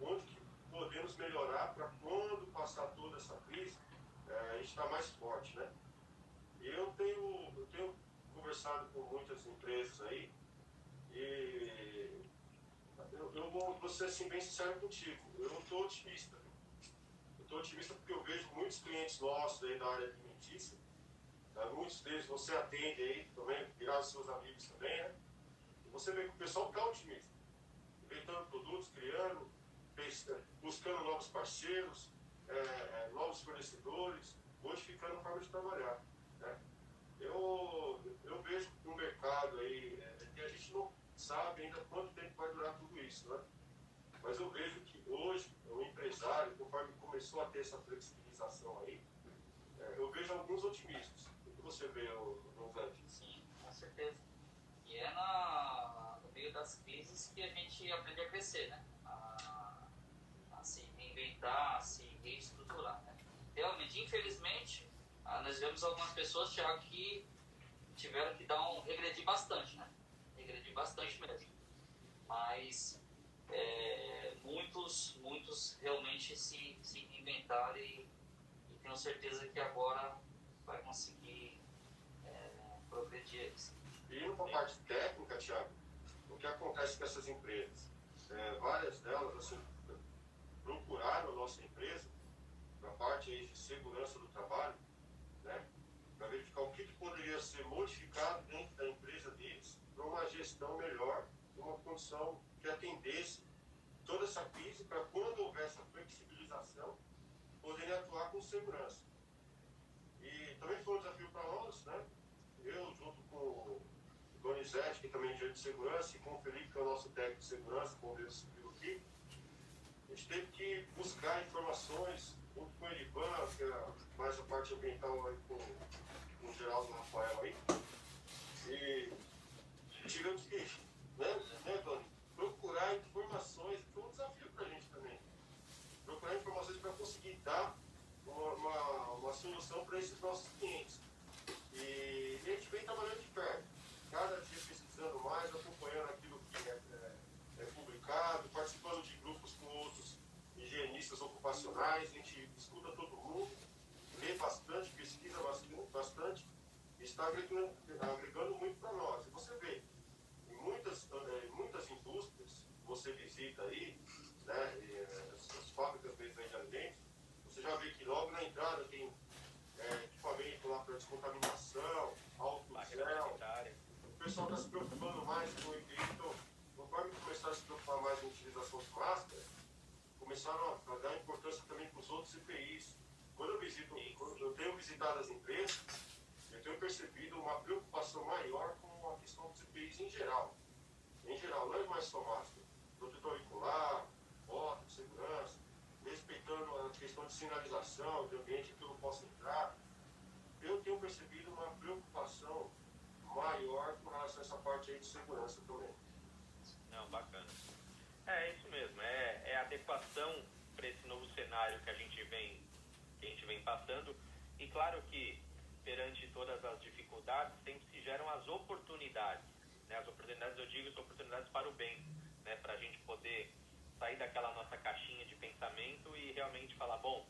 onde que podemos melhorar para quando passar toda essa crise, a gente está mais forte, né? E eu tenho conversado com muitas empresas aí, e eu vou ser assim, bem sincero contigo, eu não estou otimista. Eu estou otimista porque eu vejo muitos clientes nossos aí da área alimentícia, muitos deles você atende aí também, viraram seus amigos também, né? E você vê que o pessoal está otimista, inventando produtos, criando, buscando novos parceiros, novos fornecedores, modificando a forma de trabalhar, né? Eu vejo no mercado aí, que a gente não sabe ainda quanto tempo vai durar tudo isso, né? Mas eu vejo que hoje, o empresário, conforme começou a ter essa flexibilização aí, eu vejo alguns otimistas. O que você vê, Rosante? Sim, com certeza. E no meio das crises que a gente aprende a crescer, né? A se reinventar, a se reestruturar, né? Realmente, infelizmente, nós vemos algumas pessoas, Thiago, que tiveram que regredir bastante, né? Regredir bastante mesmo. Mas muitos realmente se reinventaram e tenho certeza que agora vai conseguir progredir isso. E numa parte técnica, Thiago, o que acontece com essas empresas? Várias delas, assim, procuraram a nossa empresa, na parte aí de segurança do trabalho, né, para verificar o que poderia ser modificado dentro da empresa deles para uma gestão melhor, uma condição que atendesse toda essa crise, para quando houver essa flexibilização, poderem atuar com segurança. E também foi um desafio para nós, né? Eu, junto com o Donizete, que também é engenheiro de segurança, e com o Felipe, que é o nosso técnico de segurança, bombeiro civil aqui, a gente teve que buscar informações, junto com o Elivan, que é mais a parte ambiental aí, com o Geraldo Rafael aí, e tivemos que, né, Doni, procurar informações, foi um desafio para a gente também, procurar informações para conseguir dar uma solução para esses nossos clientes. E a gente vem trabalhando de perto, cada dia pesquisando mais, acompanhando aquilo que é publicado, participando de grupos com outros higienistas ocupacionais, a gente escuta todo mundo, lê bastante, pesquisa bastante, e está agregando muito para nós. E você vê, em muitas indústrias, você visita aí, né, as fábricas mesmo de alimentos, você já vê que logo na entrada tem equipamento lá para descontaminação, álcool gel. O pessoal está se preocupando mais com o então, conforme começaram a se preocupar mais com a utilização de máscara, começaram a dar importância também para os outros EPIs. Quando eu tenho visitado as empresas, eu tenho percebido uma preocupação maior com a questão dos EPIs em geral. Em geral, não é mais só máscara. Protetor auricular, bota de segurança, respeitando a questão de sinalização, de ambiente que eu não posso entrar. Eu tenho percebido uma preocupação maior com relação a essa parte aí de segurança também. Não, bacana. É isso mesmo, é adequação para esse novo cenário que a gente vem passando. E claro que, perante todas as dificuldades, sempre se geram as oportunidades. Né? As oportunidades, eu digo, são oportunidades para o bem, né? Para a gente poder sair daquela nossa caixinha de pensamento e realmente falar, bom,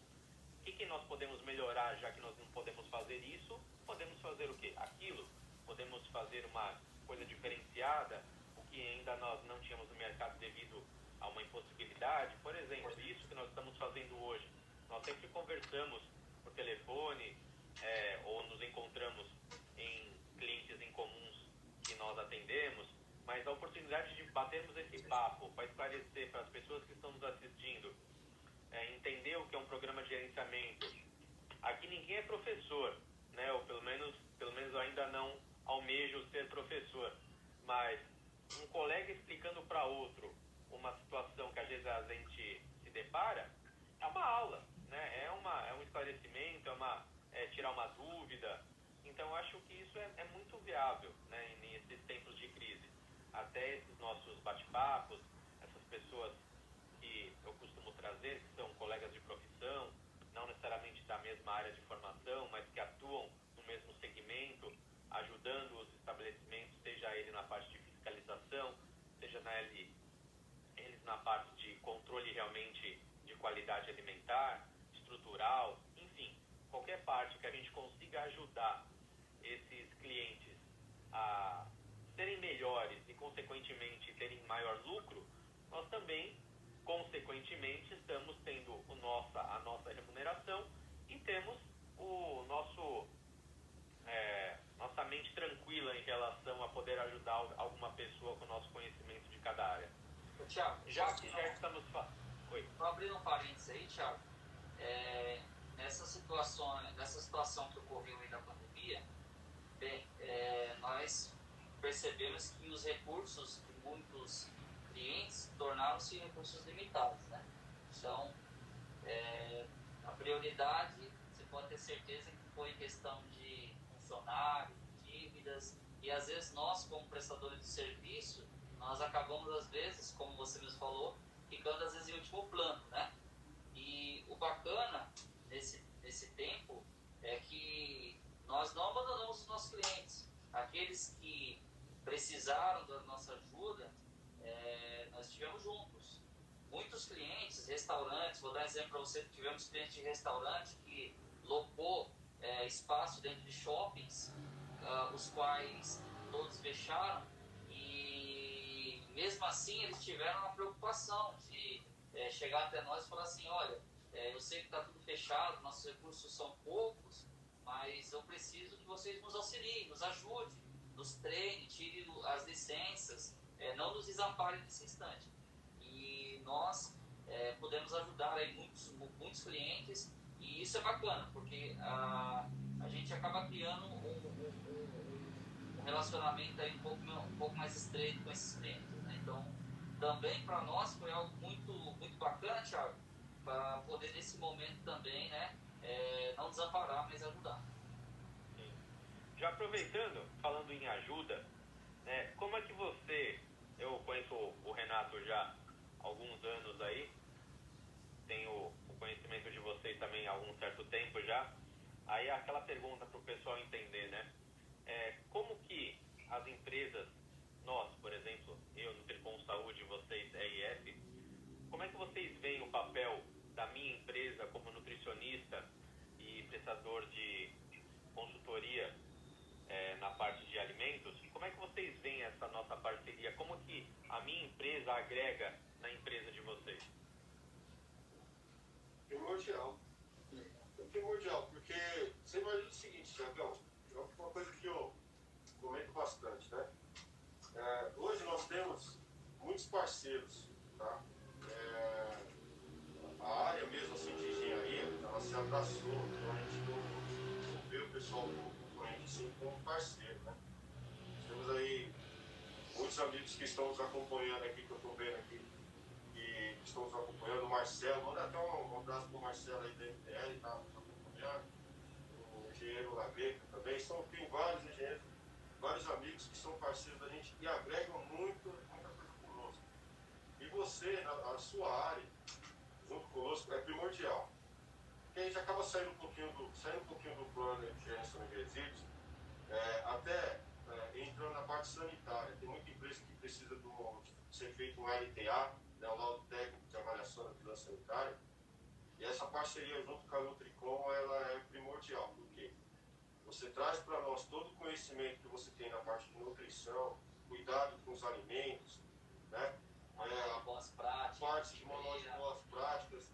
o que nós podemos melhorar, já que nós não podemos fazer isso? Podemos fazer o quê? Aquilo. Podemos fazer uma coisa diferenciada, o que ainda nós não tínhamos no mercado devido a uma impossibilidade. Por exemplo, isso que nós estamos fazendo hoje. Nós sempre conversamos por telefone ou nos encontramos em clientes em comuns que nós atendemos, mas a oportunidade de batermos esse papo para esclarecer para as pessoas que estão nos assistindo, entender o que é um programa de cliente se depara, é uma aula, né? É um esclarecimento, é tirar uma dúvida. Então, eu acho que isso é muito viável, né, nesses tempos de crise. Até esses nossos bate-papos, essas pessoas que eu costumo trazer, que são colegas de profissão, não necessariamente da mesma área de formação, mas que atuam no mesmo segmento, ajudando os estabelecimentos, seja ele na parte de fiscalização, seja eles na parte de controle realmente de qualidade alimentar, estrutural, enfim, qualquer parte que a gente consiga ajudar esses clientes a serem melhores e, consequentemente, terem maior lucro, nós também, consequentemente, estamos tendo a nossa remuneração e temos nossa mente tranquila em relação a poder ajudar alguma pessoa com o nosso conhecimento de cada área. Tiago, Já estamos falando. Oi. Vou abrir um parênteses aí, Tiago. Nessa situação que ocorreu aí da pandemia, bem, nós percebemos que os recursos de muitos clientes tornaram-se recursos limitados, né? Então, a prioridade, você pode ter certeza que foi questão de funcionário, dívidas, e às vezes nós, como prestadores de serviço, nós acabamos, às vezes, como você mesmo falou, ficando às vezes em último plano, né? E o bacana nesse tempo é que nós não abandonamos os nossos clientes. Aqueles que precisaram da nossa ajuda, nós estivemos juntos. Muitos clientes, restaurantes, vou dar um exemplo para você, tivemos clientes de restaurante que locou espaço dentro de shoppings, os quais todos fecharam, e mesmo assim eles tiveram uma preocupação de chegar até nós e falar assim, olha, eu sei que está tudo fechado, nossos recursos são poucos, mas eu preciso que vocês nos auxiliem, nos ajudem, nos treinem, tirem as licenças, não nos desamparem nesse instante. E nós podemos ajudar aí muitos clientes, e isso é bacana, porque a gente acaba criando um relacionamento aí um pouco mais estreito com esses clientes, né? Então, também para nós foi algo muito, muito bacana, Thiago, para poder nesse momento também, né, não desamparar, mas ajudar. Sim. Já aproveitando, falando em ajuda, né, como é que eu conheço o Renato já há alguns anos aí, tenho o conhecimento de vocês também há algum certo tempo já, aí aquela pergunta para o pessoal entender, né, como que as empresas, nós, por exemplo, eu, Nutricom Saúde, vocês, RF, como é que vocês veem o papel da minha empresa como nutricionista e prestador de consultoria na parte de alimentos? Como é que vocês veem essa nossa parceria? Como que a minha empresa agrega na empresa de vocês? Primordial. É primordial, porque você imagina o seguinte, Tiagão, é uma coisa que eu comento bastante, né? Hoje nós temos muitos parceiros, tá? A área mesmo assim de engenharia, ela se abraçou, então a gente não vê o pessoal do concorrente assim como parceiro, né? Temos aí muitos amigos que estão nos acompanhando aqui, que eu estou vendo aqui, que estão nos acompanhando, o Marcelo, manda até um abraço para o Marcelo aí da MTL, tá nos acompanhando, o engenheiro Laveca também, tem vários engenheiros, vários amigos que são parceiros da gente e agregam muita coisa conosco. E você, na sua área, junto conosco, é primordial. Porque a gente acaba saindo um pouquinho do plano de gestão de resíduos, até entrando na parte sanitária. Tem muita empresa que precisa de ser feito um LTA, né, um laudo técnico de avaliação da vigilância sanitária, e essa parceria junto com a Nutricom, ela é primordial, porque você traz para nós todo o conhecimento que você tem na parte de nutrição, cuidado com os alimentos, né? Boas práticas, parte de manual de boas práticas,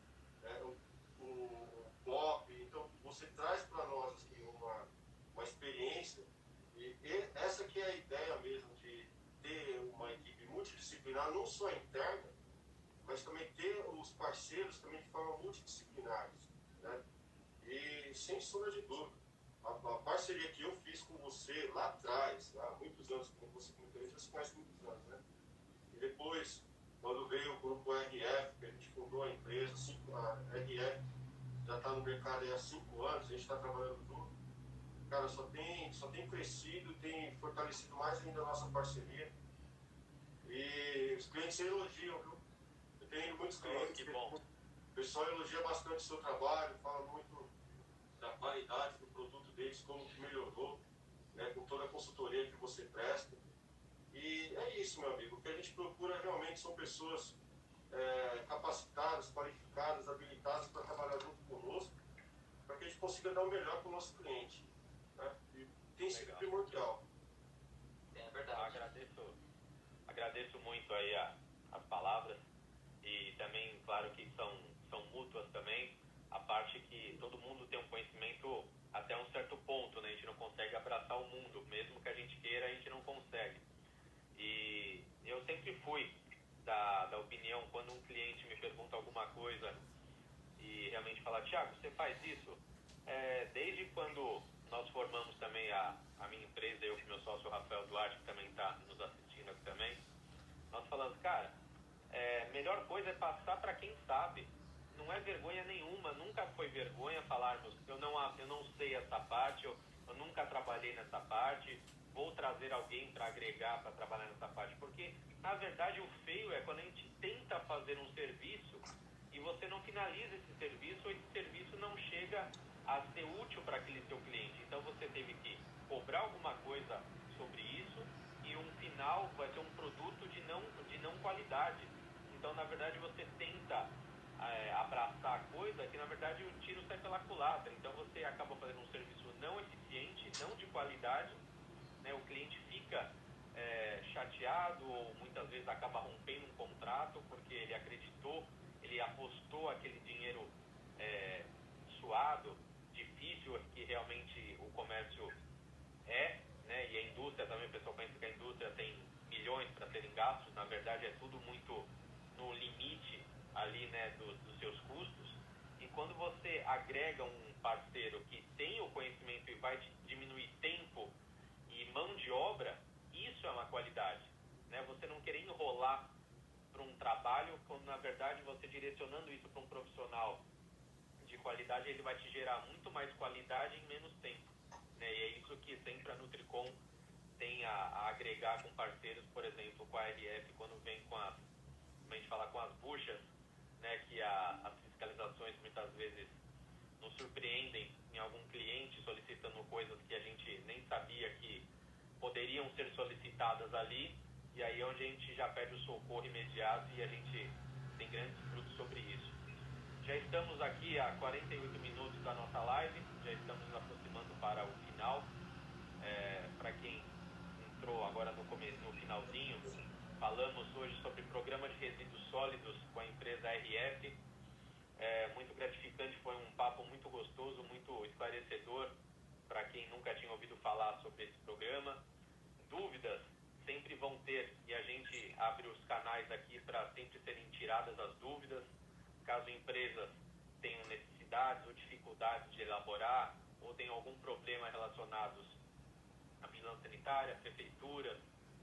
o POP. Então, você traz para nós assim, uma experiência, e essa que é a ideia mesmo de ter uma equipe multidisciplinar, não só interna, mas também ter os parceiros também de forma multidisciplinares, né? E sem sombra de dúvida, a parceria que eu fiz com você lá atrás, há muitos anos, com você já se conhece há muitos anos, né? E depois quando veio o grupo RF, que a gente fundou a empresa, a RF já está no mercado há 5 anos, a gente está trabalhando junto. Cara, só tem crescido, tem fortalecido mais ainda a nossa parceria. E os clientes elogiam, viu? Eu tenho muitos clientes. Que bom. O pessoal elogia bastante o seu trabalho, fala muito da qualidade do produto deles, como que melhorou, né, com toda a consultoria que você presta. E é isso, meu amigo. O que a gente procura realmente são pessoas capacitadas, qualificadas, habilitadas para trabalhar junto conosco, para que a gente consiga dar o melhor para o nosso cliente. Né? E tem sido primordial. É verdade. Agradeço muito aí as palavras e também, claro que são mútuas também, a parte que todo mundo tem um conhecimento até um certo ponto, né? A gente não consegue abraçar o mundo, mesmo que a gente queira, a gente não consegue. E eu sempre fui da opinião, quando um cliente me pergunta alguma coisa e realmente fala, Thiago, você faz isso? Desde quando nós formamos também a minha empresa, eu com meu sócio Rafael Duarte, que também está nos assistindo aqui também, nós falamos, cara, melhor coisa é passar para quem sabe. Não é vergonha nenhuma, nunca foi vergonha falarmos, eu não sei essa parte, eu nunca trabalhei nessa parte, vou trazer alguém para agregar, para trabalhar nessa parte. Porque, na verdade, o feio é quando a gente tenta fazer um serviço e você não finaliza esse serviço, ou esse serviço não chega a ser útil para aquele seu cliente. Então, você teve que cobrar alguma coisa sobre isso e um final vai ser um produto de não qualidade. Então, na verdade, você tenta abraçar a coisa que, na verdade, o tiro sai pela culatra. Então, você acaba fazendo um serviço não eficiente, não de qualidade, né? O cliente fica chateado ou muitas vezes acaba rompendo um contrato porque ele acreditou, ele apostou aquele dinheiro suado, difícil, que realmente o comércio né? E a indústria também, o pessoal pensa que a indústria tem milhões para serem gastos, na verdade é tudo muito no limite ali, né, dos seus custos. E quando você agrega um parceiro que tem o conhecimento e vai diminuir tempo e mão de obra, isso é uma qualidade, né? Você não querer enrolar para um trabalho, quando na verdade você direcionando isso para um profissional de qualidade, ele vai te gerar muito mais qualidade em menos tempo, né? E é isso que sempre a Nutricom tem a agregar com parceiros, por exemplo, com a RF, quando vem com a gente fala com as buchas, né, que as fiscalizações muitas vezes nos surpreendem em algum cliente solicitando coisas que a gente nem sabia que poderiam ser solicitadas ali, e aí é onde a gente já pede o socorro imediato e a gente tem grandes frutos sobre isso. Já estamos aqui há 48 minutos da nossa live, já estamos nos aproximando para o final. Para quem entrou agora no finalzinho, falamos hoje sobre programa de resíduos sólidos com a empresa RF. Muito gratificante, foi um papo muito gostoso, muito esclarecedor para quem nunca tinha ouvido falar sobre esse programa. Dúvidas sempre vão ter e a gente abre os canais aqui para sempre serem tiradas as dúvidas. Caso empresas tenham necessidades ou dificuldades de elaborar ou tenham algum problema relacionados à vigilância sanitária, prefeitura,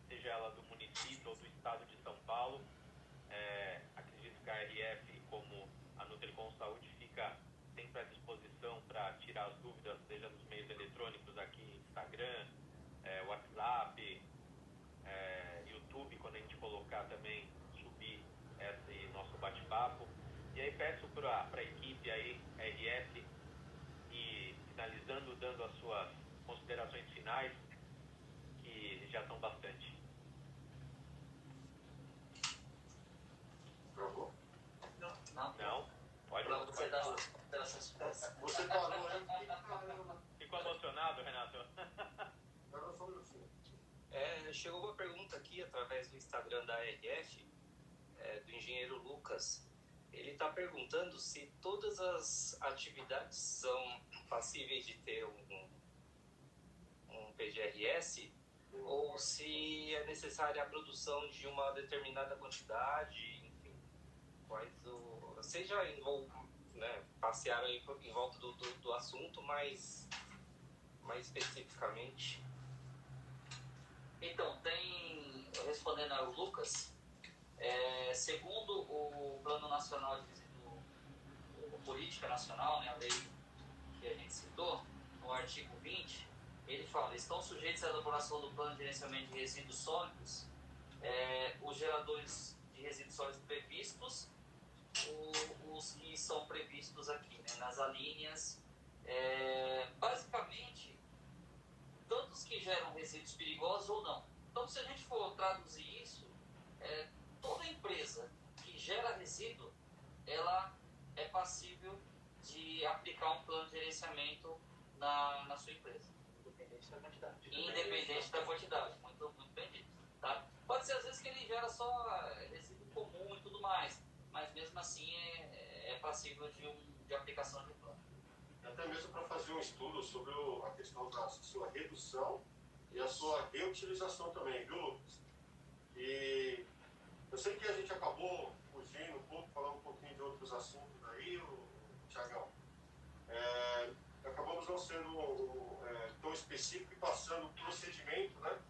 seja ela do município ou do estado de São Paulo, acredito que a RF, como a Nutricom Saúde, fica sempre à disposição para tirar as dúvidas, seja nos meios eletrônicos aqui, Instagram, WhatsApp, YouTube, quando a gente colocar também, subir esse nosso bate-papo. E aí peço para a equipe aí, RF, e finalizando, dando as suas considerações finais, que já são bastante. Travou? Não? Pode. Você dá as considerações finais. Você parou aí? Ficou emocionado, Renato? Agora só um minutinho. Chegou uma pergunta aqui através do Instagram da RF, do engenheiro Lucas. Ele está perguntando se todas as atividades são passíveis de ter um PGRS ou se é necessária a produção de uma determinada quantidade, enfim. Vocês já passearam aí em volta do assunto, mas mais especificamente. Então, respondendo ao Lucas, Segundo o Plano Nacional de Resíduo, Política Nacional, né, a lei que a gente citou, no artigo 20, ele fala: estão sujeitos à elaboração do Plano de Gerenciamento de Resíduos Sólidos os geradores de resíduos sólidos previstos, os que são previstos aqui, né, nas alíneas. Basicamente, tantos que geram resíduos perigosos ou não. Então, se a gente for traduzir isso, toda empresa que gera resíduo, ela é passível de aplicar um plano de gerenciamento na sua empresa. Independente da quantidade. Independente da quantidade, muito bem dito. Tá? Pode ser às vezes que ele gera só resíduo comum e tudo mais, mas mesmo assim é passível de aplicação de plano. Até mesmo para fazer um estudo sobre a questão da sua redução e a sua reutilização também, viu, Lucas? E eu sei que a gente acabou fugindo um pouco, falando um pouquinho de outros assuntos aí, Thiagão. Acabamos não sendo tão específico e passando o procedimento, né,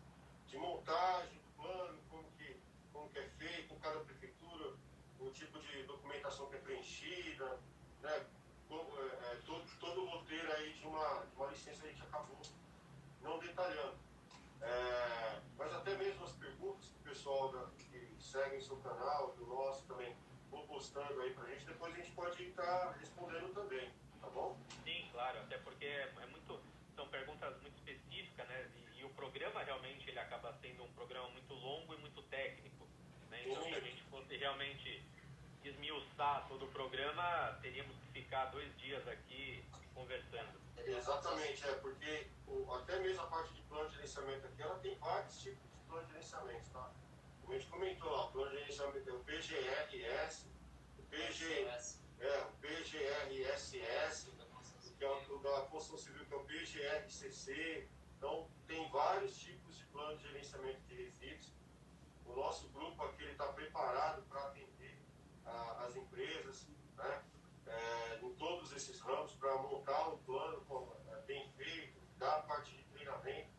de montagem do plano, como que é feito em cada prefeitura, o tipo de documentação que é preenchida, né, todo o roteiro aí de uma licença a gente acabou não detalhando. Mas até mesmo as perguntas que o pessoal que segue o seu canal, do nosso também, vão postando aí pra gente, depois a gente pode estar respondendo também, tá bom? Sim, claro, até porque são perguntas muito específicas, né? E o programa realmente ele acaba sendo um programa muito longo e muito técnico, né? Então, se a gente fosse realmente esmiuçar todo o programa, teríamos que ficar 2 dias aqui conversando. Exatamente, porque até mesmo a parte de plano de gerenciamento aqui, ela tem vários tipos de plano de gerenciamento, tá? Como a gente comentou lá, o plano de gerenciamento é o PGRS, o PGRSS, que é o da construção civil, que é o PGRCC. Então, tem vários tipos de plano de gerenciamento de resíduos. O nosso grupo aqui está preparado para atender as empresas, né, em todos esses ramos, para montar um plano bem feito, dar a parte de treinamento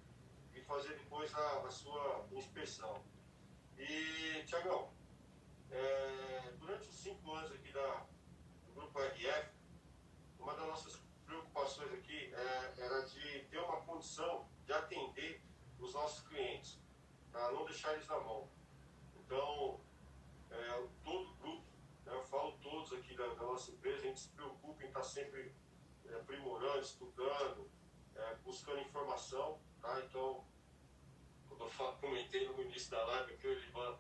e fazer depois a sua inspeção. E, Thiagão, durante os 5 anos aqui do Grupo RF, uma das nossas preocupações aqui era de ter uma condição de atender os nossos clientes, para não deixar eles na mão. Então, todo o grupo, né, eu falo todos aqui da nossa empresa, a gente se preocupa em estar sempre aprimorando, estudando, buscando informação, tá? Então, quando eu comentei no início da live que o Elivan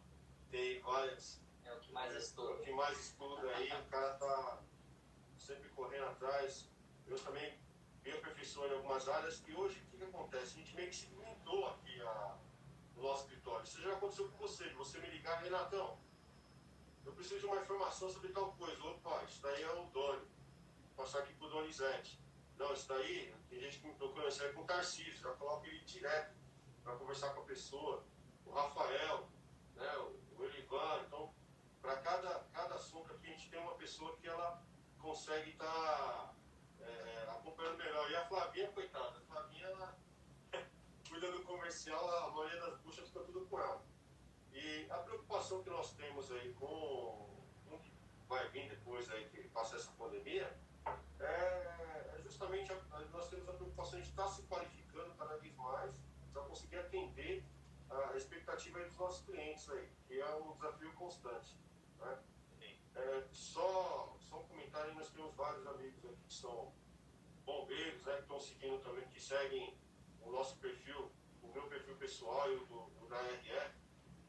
tem várias... É o que mais estuda. É o que mais estuda aí, o cara tá sempre correndo atrás. Eu também me aperfeiçoei em algumas áreas e hoje o que acontece? A gente meio que segmentou aqui no nosso escritório. Isso já aconteceu com você, de você me ligar: Renatão, eu preciso de uma informação sobre tal coisa. Opa, isso daí é o Doni. Vou passar aqui pro Donizete. Não, isso daí, tem gente que me procura, isso aí é com o Tarcísio, já coloca ele direto para conversar com a pessoa. O Rafael, né, o Elivan. Então, para cada assunto aqui, a gente tem uma pessoa que ela consegue estar acompanhando melhor. E a Flavinha, coitada, a Flavinha, ela cuida do comercial, a maioria das buchas fica tudo com ela. E a preocupação que nós temos aí com o que vai vir depois aí que passa essa pandemia, justamente nós temos a preocupação de estar se qualificando cada vez mais para conseguir atender a expectativa aí dos nossos clientes aí, que é um desafio constante, né? Só um comentário: nós temos vários amigos aqui que são bombeiros, né, que estão seguindo também, que seguem o nosso perfil, o meu perfil pessoal e o da RF.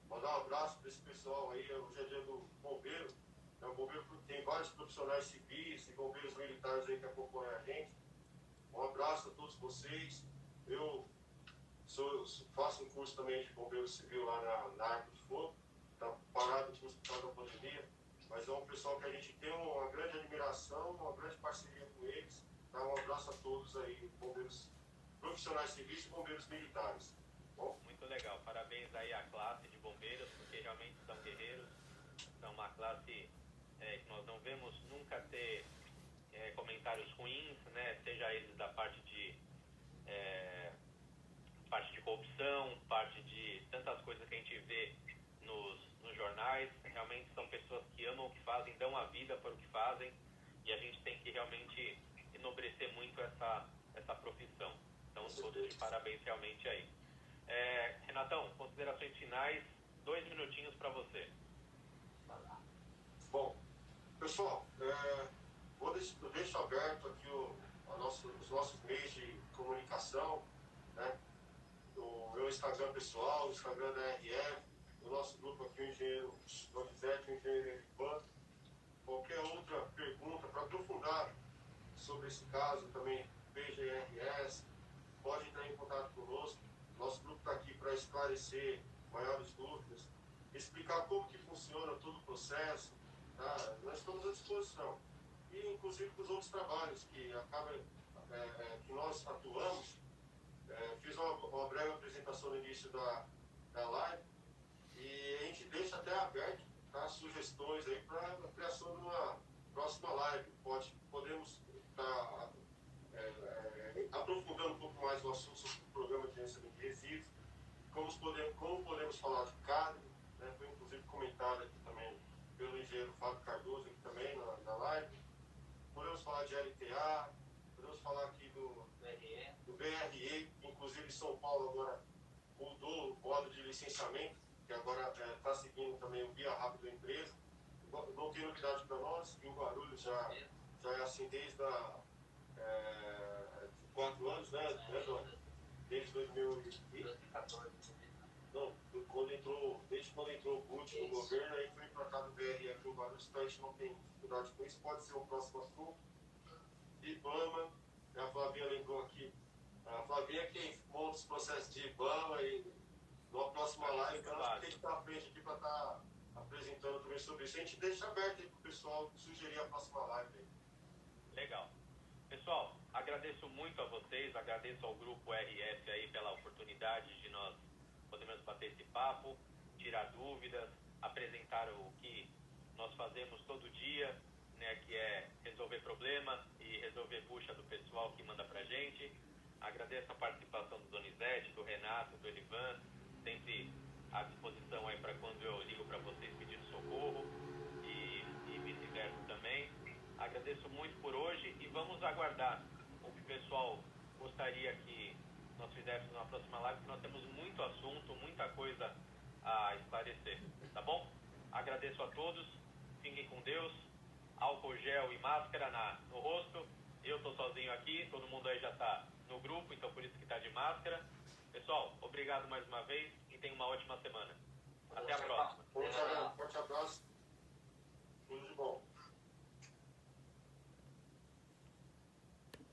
Mandar um abraço para esse pessoal aí. Hoje é dia do bombeiro, né? O bombeiro tem vários profissionais civis e bombeiros militares aí que acompanham a gente. Um abraço a todos vocês. Eu faço um curso também de bombeiro civil lá na Arco de Fogo. Está parado o curso por causa da pandemia, mas é um pessoal que a gente tem uma grande admiração, uma grande parceria com eles. Tá? Um abraço a todos aí, bombeiros profissionais civis e bombeiros militares. Bom? Muito legal, parabéns aí à classe de bombeiros, porque realmente são guerreiros, são uma classe que nós não vemos nunca ter comentários ruins, né? Seja eles da parte de corrupção, parte de tantas coisas que a gente vê nos jornais. realmente são pessoas que amam o que fazem, dão a vida por o que fazem, e a gente tem que realmente enobrecer muito essa profissão. Então, todos de parabéns realmente aí. Renatão, considerações finais, 2 minutinhos para você. Bom, pessoal, eu deixo aberto aqui os nossos meios de comunicação, né? O meu Instagram pessoal, o Instagram da RF, o nosso grupo aqui, o engenheiro Donizete, o engenheiro Erivan. Qualquer outra pergunta para aprofundar sobre esse caso também, PGRS, pode entrar em contato conosco. Nosso grupo está aqui para esclarecer maiores dúvidas, explicar como que funciona todo o processo, tá? Nós estamos à disposição. E inclusive para os outros trabalhos que que nós atuamos, fiz uma breve apresentação no início da live, e a gente deixa até aberto, tá, sugestões aí para a criação de uma próxima live. Podemos estar aprofundando um pouco mais o assunto sobre o programa de gerenciamento de resíduos, como podemos falar de carne, né? Foi inclusive comentado aqui também pelo engenheiro Fábio Cardoso aqui também na live. Podemos falar de LTA, podemos falar aqui do BRE, que inclusive São Paulo agora mudou o modo de licenciamento, que agora está seguindo também o Guia Rápido da Empresa. Não tem novidade para nós, em Guarulhos já é assim desde 4 anos, né? Desde 2014. Não, desde quando entrou o GUT no governo, aí foi implantado o BRE aqui em Guarulhos, então a gente não tem dificuldade com isso, pode ser um próximo assunto. IBAMA, a Flavinha lembrou aqui, a Flavinha que monta os processos de IBAMA, e numa próxima live, então a gente tem que estar à frente aqui para estar apresentando também sobre isso. A gente deixa aberto aí para o pessoal sugerir a próxima live aí. Legal. Pessoal, agradeço muito a vocês, agradeço ao grupo RF aí pela oportunidade de nós podermos bater esse papo, tirar dúvidas, apresentar o que nós fazemos todo dia, né, que é resolver problema e resolver bucha do pessoal que manda pra gente. Agradeço a participação do Donizete, do Renato, do Elivan, sempre à disposição aí para quando eu ligo para vocês pedindo socorro e vice-versa também. Agradeço muito por hoje e vamos aguardar o que o pessoal gostaria que nós fizéssemos na próxima live, porque nós temos muito assunto, muita coisa a esclarecer, tá bom? Agradeço a todos, fiquem com Deus, álcool gel e máscara no rosto. Eu estou sozinho aqui, todo mundo aí já está no grupo, então por isso que está de máscara. Pessoal, obrigado mais uma vez e tenham uma ótima semana. Até a próxima. Forte abraço.